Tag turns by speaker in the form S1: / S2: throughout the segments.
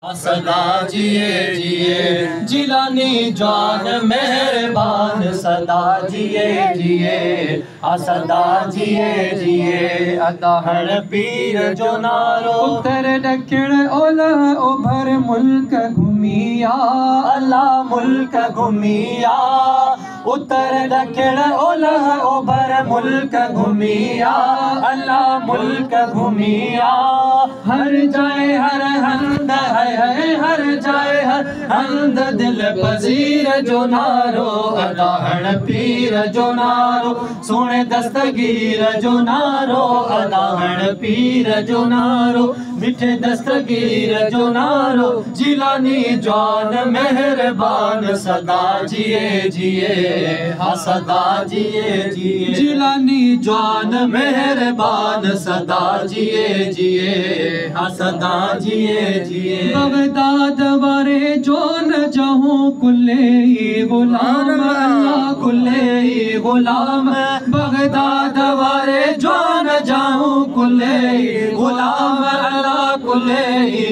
S1: सदा जिए जिए जिलानी जान मेहरबान सदा जिए जिए सदा जिए जिए अदाहण पीर जो नारो
S2: उत्तर दक्षिण ओलह ओभर मुल्क घुमिया
S1: अल्लाह मुल्क घुमिया उत्तर दक्षिण ओलह ओभर मुल्क घुमिया अल्लाह मुल्क घुमिया हर जाए हर हंद है हर जाए हर हंद दिल पजीर जो नारो अदाहण पीर जो नारो सोने दस्तगीर जो नारो अदाहण पीर जो नारो मिठे दस्तगीर जो नारो जिलानी जान मेहरबान सदा जिए जिए सदा जिए जिए जिलानी जान मेहरबान सदा जिए जिए सदा जिए जिए बगदाद वारे जो न जाऊं कुल्ले गुलाम अल्लाह कुल्ले गुलाम बगदाद वारे जो न जाऊं कुल्ले गुलाम अल्लाह कुल्ले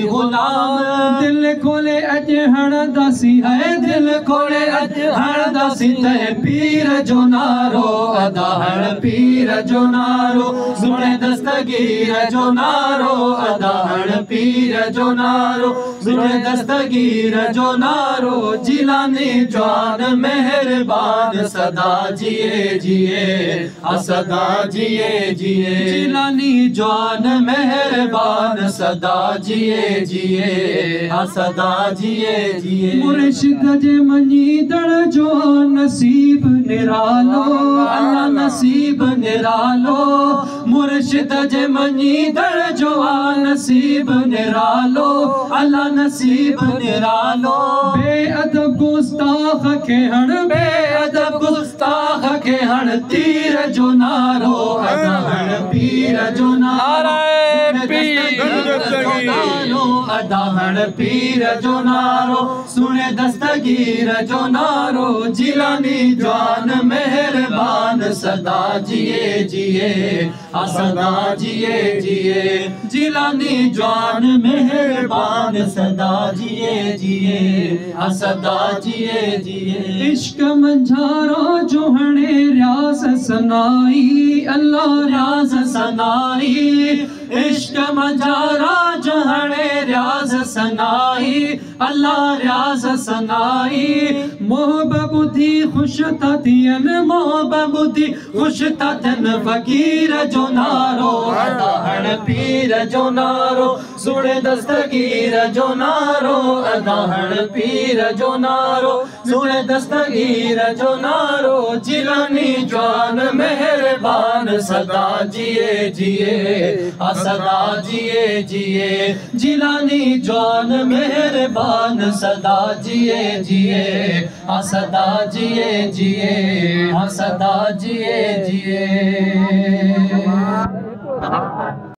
S1: गुलाम दिल खोले अज हण दासी है दिल खोले अज हण दासी ते पीर जो नारो अदाहण पीर जो नारो सुने दस्तगीर जो नारो अदाहण पीर जो नारो सुने दस्तगीर जो नारो जिलानी जान मेहरबान सदा जिए जिए सदा जिए जिए जिलानी जान मेहरबान सदा जिए जिए सदा जिए जिए मुर्शिद जे मनी दड़ जो नसीब निरालो अल्लाह नसीब निरालो मुर्शिद जे मनी दड़ जो नसीब निरालो अल्लाह नसीब निरालो बेअदब गुस्ताख के हण बेअदब गुस्ताख के हण तीर जो नारो अदाहण पीर जो नारो अदाहण पीर जो नारो सुने दस्तगीर जो नारो जिलानी जान मेहरबान सदा जिए जिए सदा जिए जिए जिलानी जान मेहरबान सदा जिए जिए सदा जिए जिए इश्क मंझारा जो हणे रियाज सनाई अल्लाह रियाज सनाई इश्क मंझारा जो हणे रियाज सनाई अल्लाह रियाज सनाई मोहब्बत बुद्धि खुश थियन मोहब्बत बुद्धि खुश थियन फकीर जो नारो अदाहण पीर जो नारो सुने दस्तगीर जो नारो अदाहण पीर जो नारो सुने दस्तगीर जो नारो जिलानी जान मेहरबान सदा जिए जिए सदा जिए जिए जिलानी जान मेहरबान सदा जिए जिए सदा जिए जिए सदा जिए जिए